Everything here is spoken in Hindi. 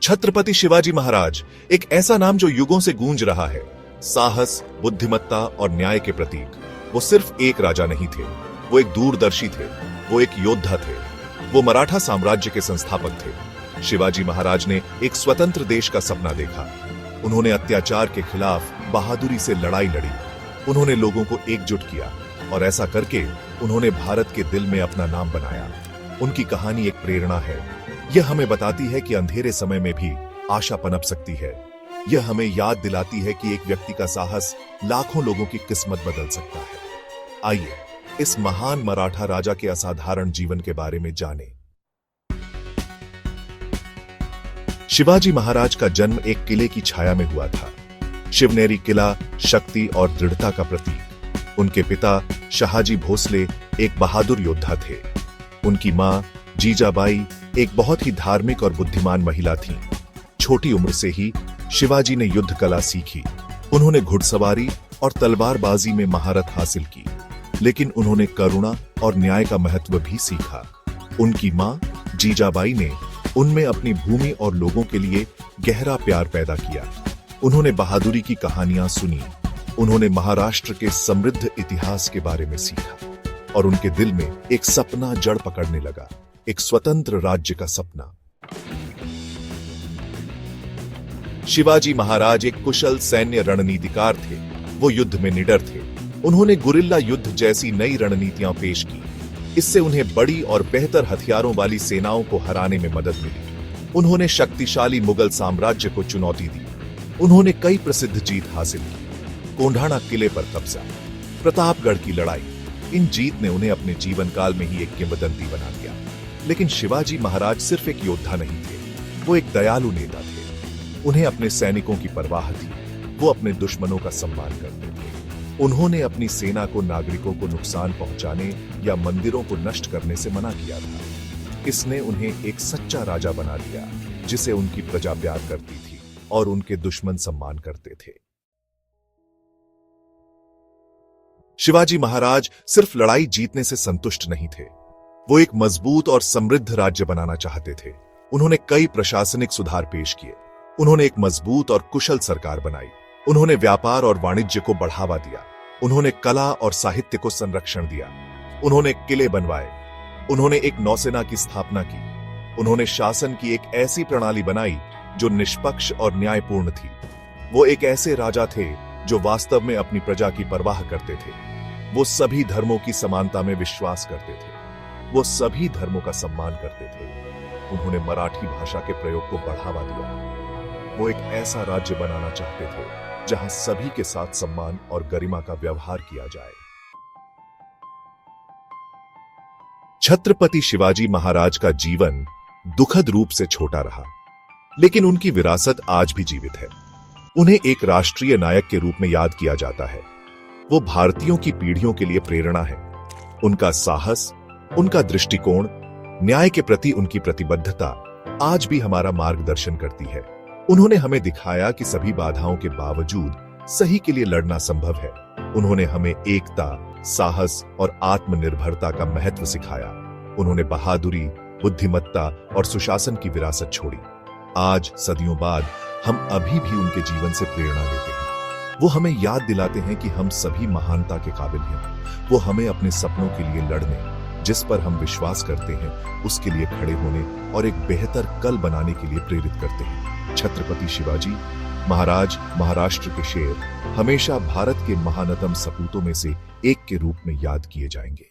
छत्रपति शिवाजी महाराज एक ऐसा नाम जो युगों से गूंज रहा है। साहस, बुद्धिमत्ता और न्याय के प्रतीक। वो सिर्फ एक राजा नहीं थे, वो एक दूरदर्शी थे, वो एक योद्धा थे, वो मराठा साम्राज्य के संस्थापक थे। शिवाजी महाराज ने एक स्वतंत्र देश का सपना देखा। उन्होंने अत्याचार के खिलाफ बहादुरी से लड़ाई लड़ी। उन्होंने लोगों को एकजुट किया और ऐसा करके उन्होंने भारत के दिल में अपना नाम बनाया। उनकी कहानी एक प्रेरणा है। यह हमें बताती है कि अंधेरे समय में भी आशा पनप सकती है। यह हमें याद दिलाती है कि एक व्यक्ति का साहस लाखों लोगों की किस्मत बदल सकता है। आइए इस महान मराठा राजा के असाधारण जीवन के बारे में जानें। शिवाजी महाराज का जन्म एक किले की छाया में हुआ था। शिवनेरी किला शक्ति और दृढ़ता का प्रतीक। उनके पिता शहाजी भोसले एक बहादुर योद्धा थे। उनकी मां जीजाबाई एक बहुत ही धार्मिक और बुद्धिमान महिला थीं। छोटी उम्र से ही शिवाजी ने युद्ध कला सीखी। उन्होंने घुड़सवारी और तलवारबाजी में महारत हासिल की, लेकिन उन्होंने करुणा और न्याय का महत्व भी सीखा। उनकी मां जीजाबाई ने उनमें अपनी भूमि और लोगों के लिए गहरा प्यार पैदा किया। उन्होंने बहादुरी की कहानियां सुनी। उन्होंने महाराष्ट्र के समृद्ध इतिहास के बारे में सीखा और उनके दिल में एक सपना जड़ पकड़ने लगा, एक स्वतंत्र राज्य का सपना। शिवाजी महाराज एक कुशल सैन्य रणनीतिकार थे। वो युद्ध में निडर थे। उन्होंने गुरिल्ला युद्ध जैसी नई रणनीतियां पेश की। इससे उन्हें बड़ी और बेहतर हथियारों वाली सेनाओं को हराने में मदद मिली। उन्होंने शक्तिशाली मुगल साम्राज्य को चुनौती दी। उन्होंने कई प्रसिद्ध जीत हासिल की। कोंढाणा किले पर कब्जा, प्रतापगढ़ की लड़ाई, इन जीत ने उन्हें अपने जीवन काल में ही एक किंवदंती बना दिया। लेकिन शिवाजी महाराज सिर्फ एक योद्धा नहीं थे, वो एक दयालु नेता थे। उन्हें अपने सैनिकों की परवाह थी। वो अपने दुश्मनों का सम्मान करते थे। उन्होंने अपनी सेना को नागरिकों को नुकसान पहुंचाने या मंदिरों को नष्ट करने से मना किया था। इसने उन्हें एक सच्चा राजा बना दिया, जिसे उनकी प्रजा प्यार करती थी और उनके दुश्मन सम्मान करते थे। शिवाजी महाराज सिर्फ लड़ाई जीतने से संतुष्ट नहीं थे। वो एक मजबूत और समृद्ध राज्य बनाना चाहते थे। उन्होंने कई प्रशासनिक सुधार पेश किए। उन्होंने एक मजबूत और कुशल सरकार बनाई। उन्होंने व्यापार और वाणिज्य को बढ़ावा दिया। उन्होंने कला और साहित्य को संरक्षण दिया। उन्होंने किले बनवाए। उन्होंने एक नौसेना की स्थापना की। उन्होंने शासन की एक ऐसी प्रणाली बनाई जो निष्पक्ष और न्यायपूर्ण थी। वो एक ऐसे राजा थे जो वास्तव में अपनी प्रजा की परवाह करते थे। वो सभी धर्मों की समानता में विश्वास करते थे। वो सभी धर्मों का सम्मान करते थे। उन्होंने मराठी भाषा के प्रयोग को बढ़ावा दिया। वो एक ऐसा राज्य बनाना चाहते थे जहां सभी के साथ सम्मान और गरिमा का व्यवहार किया जाए। छत्रपति शिवाजी महाराज का जीवन दुखद रूप से छोटा रहा, लेकिन उनकी विरासत आज भी जीवित है। उन्हें एक राष्ट्रीय नायक के रूप में याद किया जाता है। वो भारतीयों की पीढ़ियों के लिए प्रेरणा है। उनका साहस, उनका दृष्टिकोण, न्याय के प्रति उनकी प्रतिबद्धता आज भी हमारा मार्गदर्शन करती है। उन्होंने हमें दिखाया कि सभी बाधाओं के बावजूद सही के लिए लड़ना संभव है। उन्होंने हमें एकता, साहस और आत्मनिर्भरता का महत्व सिखाया। उन्होंने बहादुरी, बुद्धिमत्ता और सुशासन की विरासत छोड़ी। आज सदियों बाद हम अभी भी उनके जीवन से प्रेरणा लेते हैं। वो हमें याद दिलाते हैं कि हम सभी महानता के काबिल हैं। वो हमें अपने सपनों के लिए लड़ने, जिस पर हम विश्वास करते हैं, उसके लिए खड़े होने और एक बेहतर कल बनाने के लिए प्रेरित करते हैं। छत्रपति शिवाजी महाराज महाराष्ट्र के शेर हमेशा भारत के महानतम सपूतों में से एक के रूप में याद किए जाएंगे।